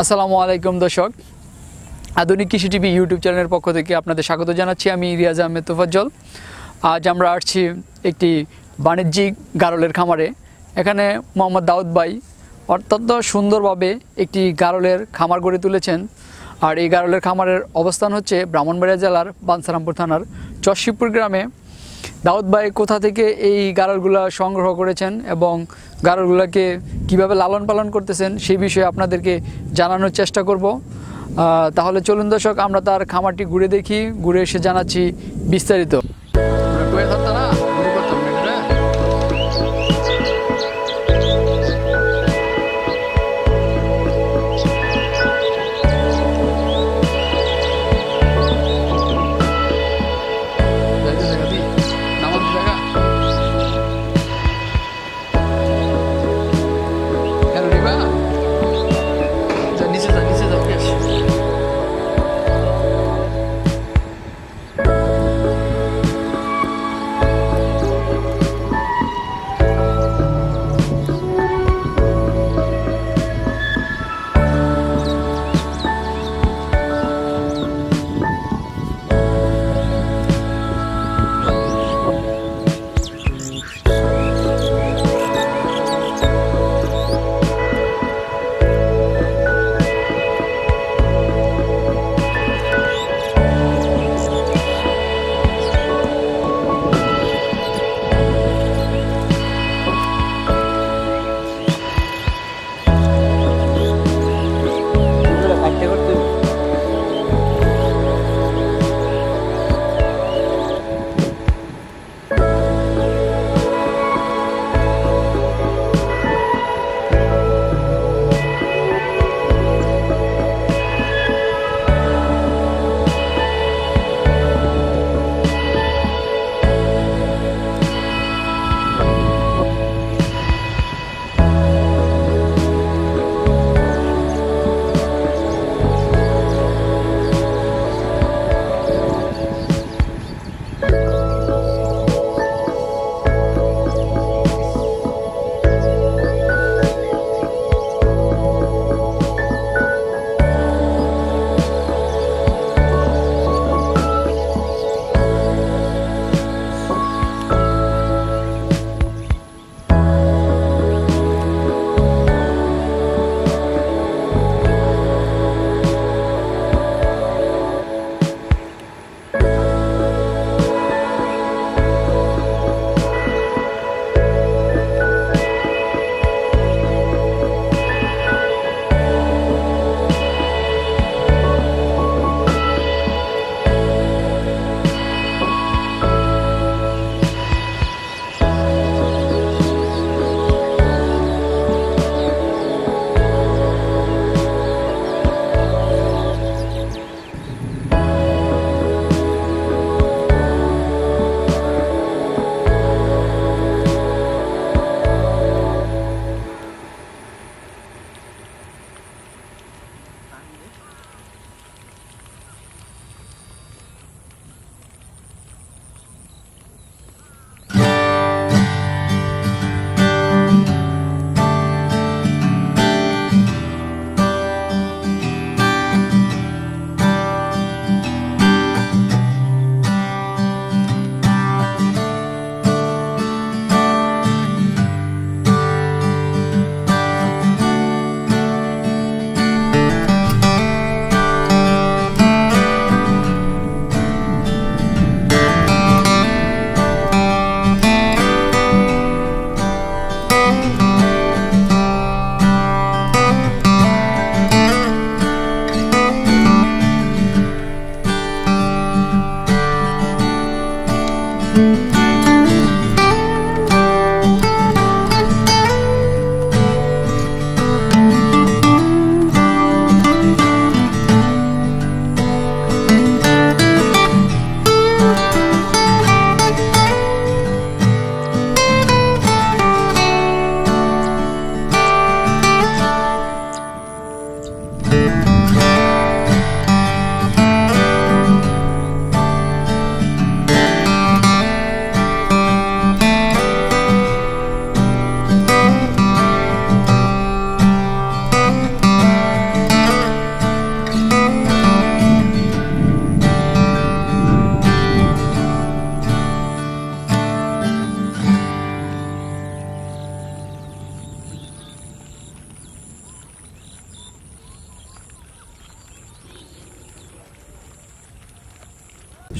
আসসালামু আলাইকুম দর্শক, আধুনিক কৃষি টিভি ইউটিউব চ্যানেলের পক্ষ থেকে আপনাদের স্বাগত জানাচ্ছি। আমি রিয়াজ আহমেদ তোফাজ্জল। আজ আমরা আসছি একটি বাণিজ্যিক গারলের খামারে। এখানে মোহাম্মদ দাউদ ভাই অত্যন্ত সুন্দরভাবে একটি গারলের খামার গড়ে তুলেছেন। আর এই গারলের খামারের অবস্থান হচ্ছে ব্রাহ্মণবাড়িয়া জেলার বাঞ্ছারামপুর থানার চরশিবপুর গ্রামে। দাউদ ভাই কোথা থেকে এই গারলগুলো সংগ্রহ করেছেন এবং গারলগুলোকে কিভাবে লালন পালন করতেছেন সেই বিষয়ে আপনাদেরকে জানানোর চেষ্টা করব। তাহলে চলুন দর্শক, আমরা তার খামারটি ঘুরে দেখি, ঘুরে এসে জানাচ্ছি বিস্তারিত।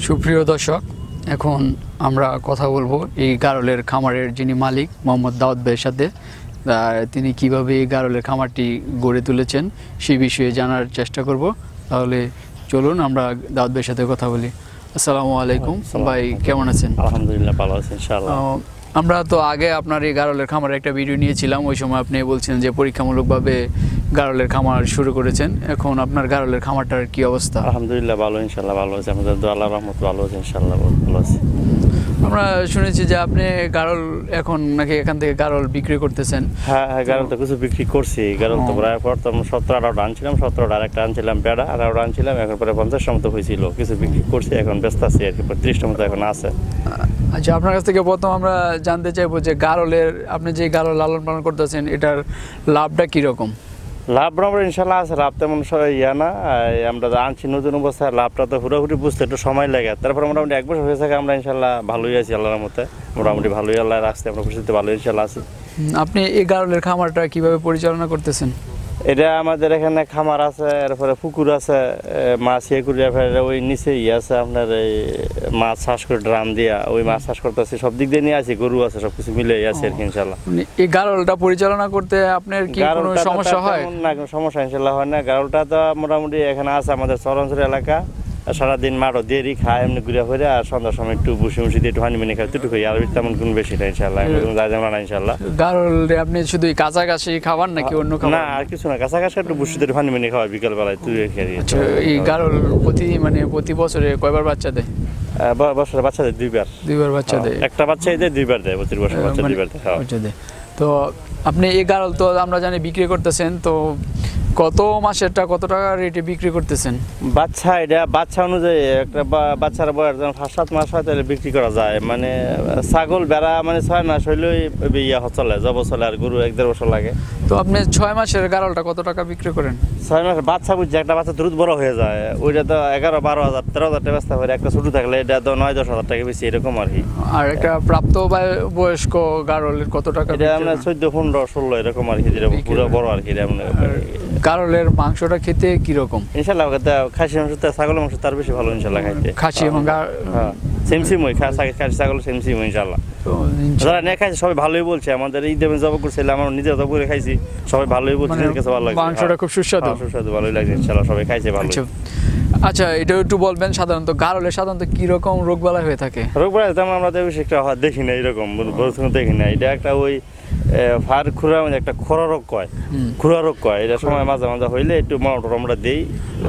সুপ্রিয় দর্শক, এখন আমরা কথা বলবো এই গারলের খামারের যিনি মালিক মোহাম্মদ দাউদ ভাইয়ের সাথে। তিনি কিভাবে এই গারলের খামারটি গড়ে তুলেছেন সেই বিষয়ে জানার চেষ্টা করব। তাহলে চলুন আমরা দাউদ ভাইয়ের সাথে কথা বলি। আসসালামু আলাইকুম ভাই, কেমন আছেন? আলহামদুলিল্লাহ, ভালো আছি ইনশাআল্লাহ। আমরা তো আগে আপনার এই গারলের খামারের একটা ভিডিও নিয়েছিলাম, ওই সময় আপনি বলছেন যে পরীক্ষামূলকভাবে গারলের খামার শুরু করেছেন। এখন আপনার গারলের খামারটার কি অবস্থা? আলহামদুলিল্লাহ, ভালো ইনশাআল্লাহ, ভালো আছে। আমাদের দোয়া আল্লাহর রহমত, ভালো আছে ইনশাআল্লাহ, ভালো আছে। আমরা শুনেছি যে আপনি গারল এখন নাকি এখান থেকে গারল বিক্রি করতেছেন। হ্যাঁ, গারল তো কিছু বিক্রি করছি। গারল তো প্রায় প্রথম 17-18টা আনছিলাম, 17টা আরেকটা আনছিলাম বেড়া, আর 18টা আনছিলাম। এখন পরে 50টার মতো হয়েছিল, কিছু বিক্রি করছি, এখন ব্যস্ত আছি আর কি। 30টার মতো এখন আছে। আচ্ছা, আপনার কাছ থেকে প্রথম আমরা জানতে চাইবো যে গারলের আপনি যে গারল লালন পালন করতেছেন এটার লাভটা কীরকম? লাভ বরাবর ইনশাল্লাহ আছে, লাভ তেমন ইয়া না। আমরা আনছি নতুন অবস্থায়, লাভটা তো পুরোপুরি বুঝতে একটু সময় লাগে। তারপর মোটামুটি 1 বছর হয়ে থাকে, আমরা ইনশাল্লাহ ভালোই আছি আল্লাহর মতে। মোটামুটি ভালোই আল্লাহ রাখছে, আমরা খুশিতে ভালোই ইনশাল্লাহ আছি। আপনি এই গারলের খামারটা কিভাবে পরিচালনা করতেছেন? এটা আমাদের এখানে খামার আছে, এরপরে পুকুর আছে, মাছ ইয়ে করি, ওই নিচে ইয়ে আছে আপনার, এই মাছ চাষ করে ড্রাম দিয়া ওই মাছ চাষ করতেছি। সব দিক দিয়ে নিয়ে আসি, গরু আছে, সবকিছু মিলে আছে আর কি ইনশাল্লাহ। এই গারলটা পরিচালনা করতে আপনার কি কোনো সমস্যা হয়? না, কোনো সমস্যা ইনশাল্লাহ হয় না। গারলটা তো মোটামুটি এখানে আছে আমাদের চরাঞ্চল এলাকা। সারাদিন মাঠও দেরি খায়, এমনি ঘুরে ফিরে, আর সন্ধ্যার সময় একটু বসে দিয়ে একটু হানি খাই, একটু খাই, আর তেমন কোনো বেশি না ইনশাল্লাহ, না ইনশাল্লাহ। গারল আপনি শুধু কাছাকাছি খাবার নাকি অন্য খাবার? না, আর কিছু না, কাছাকাছি একটু বসে দিয়ে হানি খাওয়া বিকেল বেলায় তুই। এই গারল প্রতি বছরে কয়বার বাচ্চা দেয়? বছরে বাচ্চা দেয় 2বার বাচ্চা দেয়। একটা বাচ্চাই দেয় 2বার দেয়, প্রতি বছর বাচ্চা 2বার দেয়। তো আপনি এই গারল তো আমরা জানি বিক্রি করতেছেন, তো কত মাসেরটা কত টাকা রেটে বিক্রি করতেছেন? বাচ্চা অনুযায়ী একটা বাচ্চার বয়স যখন 5-7 মাস হয় তাহলে বিক্রি করা যায়। মানে ছাগল বেড়া মানে 6 মাস হইলেই ইয়া চলে, জব চলে, আর গরু 1-1.5 বছর লাগে। তো আপনি 6 মাসের গারলটা কত টাকা বিক্রি করেন? 6 মাসের বাচ্চা বুঝছে, একটা বাচ্চা দ্রুত বড় হয়ে যায়, ওইটা তো 11-12 হাজার 13 হাজার টাকা বেচতে পারে। একটা ছোট থাকলে এটা তো 9-10 হাজার টাকা বেশি, এরকম আর কি। আর একটা প্রাপ্ত বয়স্ক গারলের কত টাকা? এটা আমরা 14-15-16 এরকম আর কি, যেটা পুরো বড় আর কি। গারলের মাংসটা খেতে কিরকম? ইনশাল্লাহ খাসি মাংস, ছাগলের মাংস তার বেশি ভালো ইনশাল্লাহ খাইতে। খাসি এবং সেম ওই খাসি ছাগল সেম ইনশাল্লাহ। যারা নিয়ে খাইছে সবাই ভালোই বলছে। আমাদের ঈদে জব করছিলাম, আমরা নিজে জব করে খাইছি, সবাই ভালোই বলছে, নিজের কাছে ভালো লাগছে। মাংসটা খুব সুস্বাদু, ভালোই লাগছে ইনশাল্লাহ, সবাই খাইছে ভালো। আচ্ছা, এটা একটু বলবেন সাধারণত গারলে কি রকম রোগবালাই হয়ে থাকে? রোগবালাই তেমন আমরা তো বেশি একটা দেখি না, এরকম দেখি না। এটা একটা ওই ফার খুরা, মানে একটা খোরা রোগ কয়, এটা সময় মাঝে মাঝে হইলে একটু মনোটর আমরা দেই,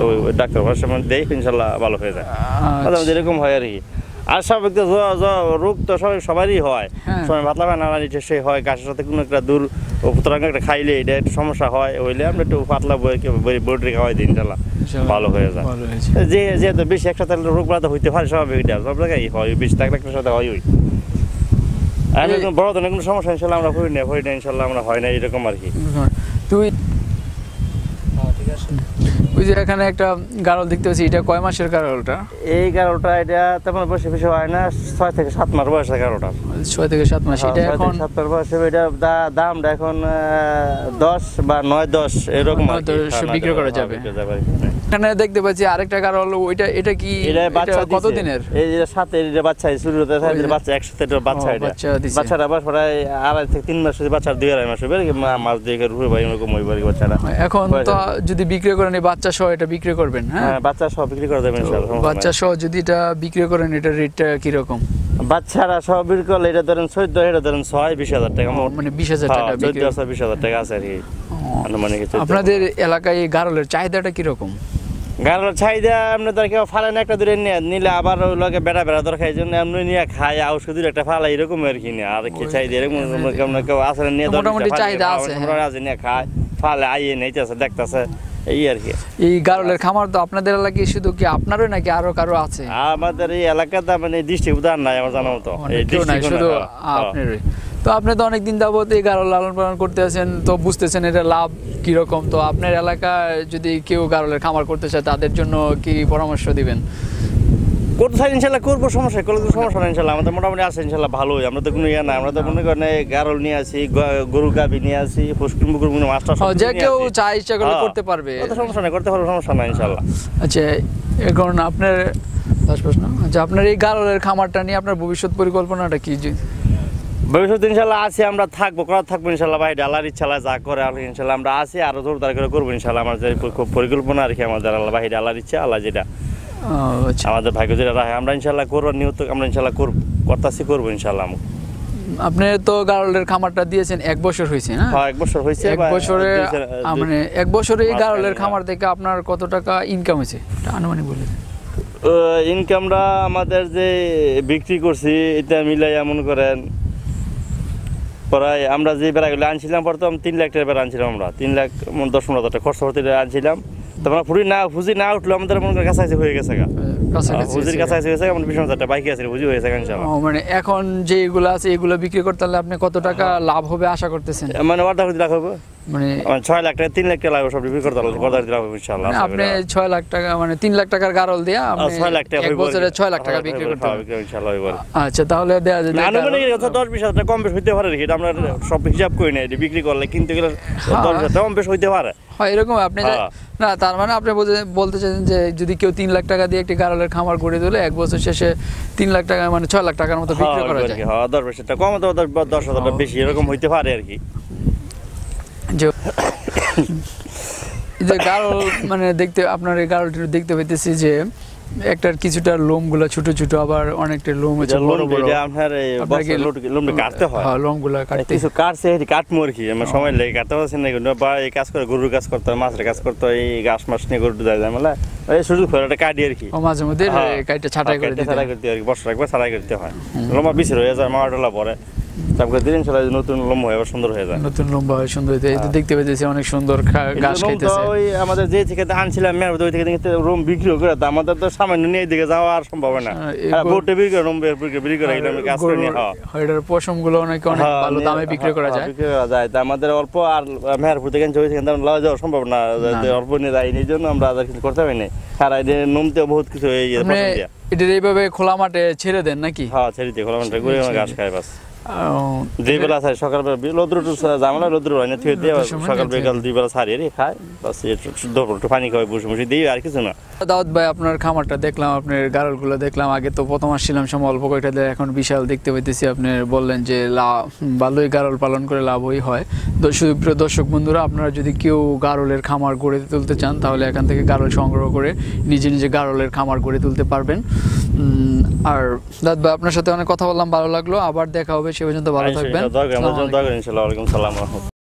ওই ডাক্তার ভাষা দেই, ইনশাল্লাহ ভালো হয়ে যায়। মাঝে মাঝে এরকম হয় আর কি। আর স্বাভাবিক রোগ তো সবারই হয়, সময় পাতলা পায়খানা সেই হয়, গাছের সাথে কোনো একটা দূর উপতরঙ্গ একটা খাইলে এটা একটু সমস্যা হয়, হইলে আমরা একটু পাতলা বড়ি খাওয়াই দিই, ইনশাল্লাহ ভালো হয়ে যায়। যেহেতু বেশি একসাথে রোগ বাধা হইতে পারে, স্বাভাবিক, এটা সব জায়গায় হয়, বেশি থাকলে একটা সাথে হয়। আমি বড় ধরনের কোনো সমস্যা ইনশাল্লাহ আমরা হই না ইনশাল্লাহ, আমরা হয় না এরকম আর কি। তুই ওই যে এখানে একটা গারল দেখতে পাচ্ছি, এটা কয় মাসের গারলটা? এই গারলটা এটা তেমন বেশি হয় না, 6 থেকে 7 মাস বয়সের গারলটা। 6 থেকে 7 মাস। এটা এখন 7 মাস বয়সে, এটা দামটা এখন 10 বা 9-10 এরকম বিক্রি করা যাবে। এখানে দেখতে পাচ্ছি আরেকটা গারল, এটা কি কত দিনের? এই যে সাথে এটা বাচ্চা শুরু হতে থাকে, বাচ্চা একসাথে এটা বাচ্চা, এটা বাচ্চাটা আবার প্রায় 2.5 থেকে 3 মাস, বাচ্চার 2-2.5 মাস হবে, মাস 2 রুপে ভাই এরকম হইবার বাচ্চাটা। এখন তো যদি বিক্রি করেন এই বাচ্চা সহ এটা বিক্রি করবেন? হ্যাঁ, বাচ্চা সহ বিক্রি করা যাবে ইনশাআল্লাহ। বাচ্চা সহ যদি এটা বিক্রি করেন, এটা রেটটা কি রকম? বাচ্চারা সহ বিক্রি করলে এটা ধরেন 14, এটা ধরেন 6-20 হাজার টাকা, মানে 20,000 টাকা, 14-20 হাজার টাকা আছে আর কি। আপনাদের এলাকায় এই গারলের চাহিদাটা কিরকম? গারলের চাহিদা আপনি ধর কেউ ফালেন একটা দূরে নিলে আবার ওই লোকে বেড়া দরকার, এই জন্য এমনি নিয়ে খায়, আর শুধু একটা ফালা এরকম আর কি। আর কি চাহিদা এরকম কেউ আসলে নিয়ে মোটামুটি চাহিদা আছে, নিয়ে খায়, ফালে আইয়ে নিতেছে, দেখতেছে, এই আর কি। এই গারলের খামার তো আপনাদের এলাকায় শুধু কি আপনারই নাকি আরো কারো আছে? আমাদের এই এলাকাতে মানে ডিস্ট্রিবিউটার নাই আমার জানা মতো, শুধু আপনারই। তো আপনি তো অনেকদিন যাবত এই গারল লালন পালন করতে আছেন, তো বুঝতেছেন এটা লাভ কিরকম। তো আপনার এলাকায় যদি কেউ গারলের খামার করতে চায় তাদের জন্য কি পরামর্শ দিবেন? করতে চাই ইনশাল্লাহ, করবো, সমস্যা করলে তো সমস্যা নেই ইনশাল্লাহ। আমাদের মোটামুটি আছে ইনশাল্লাহ, ভালোই। আমরা তো কোনো ইয়ে না, আমরা তো মনে করেন গারল নিয়ে আসি, গরু গাভি নিয়ে আসি, পুষ্কিন বুকুর মাছটা যে কেউ চাই ইচ্ছা করলে করতে পারবে, সমস্যা নেই, করতে পারবো, সমস্যা নাই ইনশাল্লাহ। আচ্ছা, এখন আপনার 10 না। আচ্ছা, আপনার এই গারলের খামারটা নিয়ে আপনার ভবিষ্যৎ পরিকল্পনাটা কি? ভবিষ্যতে ইনশাল্লাহ আছি, আমরা থাকবো, করা থাকবো ইনশাল্লাহ ভাই, আল্লাহর ইচ্ছা যা করে আর ইনশাল্লাহ আমরা আছি, আরো জোরদার করে করবো ইনশাল্লাহ। আমার যে পরিকল্পনা আর কি আমাদের, আল্লাহ ভাই আল্লাহর ইচ্ছা, আল্লাহ যেটা আচ্ছা, আমাদের ভাগ্য যেটা রাখে আমরা ইনশাল্লাহ করবো, নিয়ত আমরা ইনশাল্লাহ করতেছি, করবো ইনশাল্লাহ। আপনি তো গারলের খামারটা দিয়েছেন 1 বছর হয়েছে না? হ্যাঁ 1 বছর হয়েছে। 1 বছরে মানে 1 বছরে এই গারলের খামার থেকে আপনার কত টাকা ইনকাম হয়েছে এটা আনুমানিক বলে? ইনকামটা আমাদের যে বিক্রি করছি এটা মিলাইয়া মনে করেন প্রায়, আমরা যে বেড়াগুলো আনছিলাম প্রথম 3 লাখ টাকা বেড়া আনছিলাম, আমরা 3,10,15,000 টাকা খরচ করতে আনছিলাম। তারপর ফুজি না উঠলো আমাদের মনে করেন কাছাকাছি হয়ে গেছে, ফুজির কাছাকাছি হয়েছে, আমার 20,000 টাকা বাকি আছে, ফুজি হয়েছে ইনশাআল্লাহ। মানে এখন যে এগুলো আছে এগুলো বিক্রি করতে হলে আপনি কত টাকা লাভ হবে আশা করতেছেন? মানে অর্ধেক লাখ হবে, মানে 6 লাখ টাকা 3 লাখ টাকা লাগবে সব বিক্রি করতে হলে, অর্ধেক লাখ হবে ইনশাআল্লাহ। আপনি 6 লাখ টাকা মানে 3 লাখ টাকার গারল দিয়া আপনি 6 লাখ টাকা 1 বছরে 6 লাখ টাকা বিক্রি করতে হবে ইনশাআল্লাহ। আচ্ছা, তাহলে দেয়া যায় আনুমানিক 10-20,000 টাকা কম বেশ হইতে পারে, এটা আমরা সব হিসাব করি না, বিক্রি করলে কিনতে গেলে 10,000 টাকা কম বেশ হইতে পারে। হয় এরকম আপনি না, তার মানে আপনি বলতে চাইছেন যে যদি কেউ 3 লাখ টাকা দিয়ে একটি গারলের খামার গড়ে তোলে 1 বছর শেষে 3 লাখ টাকা মানে 6 লাখ টাকার মতো বিক্রি করা যায়। হ্যাঁ 10,000 টাকা কম, 10,000 টাকা বেশি এরকম হইতে পারে আর কি। যে গারল মানে দেখতে, আপনার এই গারলটি দেখতে পাইতেছি যে একটার কিছুটা লোমগুলা ছোট ছোট, আবার অনেকটা লোম আছে বড় বড়। এটা আপনার এই লোমটা কাটতে হয়। হ্যাঁ, লোমগুলা কাটতে কিছু কাটছে, এটি কাটমু আর কি, আমার সময় লাগে কাটতে পারছি না, কিন্তু বা এই কাজ করে গরুর কাজ করতে হয়, মাছের কাজ করতে হয়, এই ঘাস মাছ নিয়ে গরু যায় মানে এই শুধু খোলাটা কাটি আর কি। ও মাঝে মধ্যে কাইটা ছাঁটাই করে দিতে হয়, ছাঁটাই করতে হয় আর কি, বছর একবার ছাঁটাই করতে হয়, লোমা বিছির হয়ে যায়, মাওয়াটা পরে তারপরে দিন ইনশাআল্লাহ নতুন লম্বা হয়ে সুন্দর হয়ে যায়, নতুন লম্বা হয় সুন্দর হয়ে যায়। এই দেখতে পাইতেছি অনেক সুন্দর ঘাস খাইতেছে। ওই আমাদের যে থেকে আনছিলাম মেয়ের ওই থেকে রুম বিক্রি করে, আমাদের তো সামান্য নিয়ে দিকে যাওয়া আর সম্ভব না, বোটে বিক্রি করে, রুম বিক্রি করে আমরা কাজ করে নিয়ে। হ্যাঁ, এটার পশমগুলো অনেক ভালো দামে বিক্রি করা যায়, বিক্রি করা যায়। তা আমাদের অল্প আর মেহেরপুর থেকে ওই থেকে লওয়া যাওয়া সম্ভব না, অল্প নিয়ে যাই, এই জন্য আমরা আর কিছু করতে পারি না। আর নমতেও বহুত কিছু এটা এইভাবে খোলা মাঠে ছেড়ে দেন নাকি? হ্যাঁ ছেড়ে দিয়ে খোলা মাঠে ঘুরে ঘাস খায় বাস। দুই বেলা ছাড়ি, সকালবেলা রোদ্র জামালা রোদ্র হয় না, থুয়ে দিয়ে সকাল বিকাল 2 বেলা ছাড়িয়ে খায় বাস, একটু পানি খাওয়াই বসে বসে দিই আর কিছু না। দাউদ ভাই, আপনার খামারটা দেখলাম, আপনার গারলগুলো দেখলাম, আগে তো প্রথম আসছিলাম সময় অল্প কয়টা দেয়, এখন বিশাল দেখতে পাইতেছি। আপনি বললেন যে ভালোই গারল পালন করে লাভই হয়। প্রিয় দর্শক বন্ধুরা, আপনারা যদি কেউ গারলের খামার গড়ে তুলতে চান তাহলে এখান থেকে গারল সংগ্রহ করে নিজে নিজে গারলের খামার গড়ে তুলতে পারবেন। আর দাউদ ভাই, আপনার সাথে অনেক কথা বললাম, ভালো লাগলো, আবার দেখা হবে, সে পর্যন্ত ভালো থাকবেন। ইনশাআল্লাহ। ওয়ালাইকুম সালাম।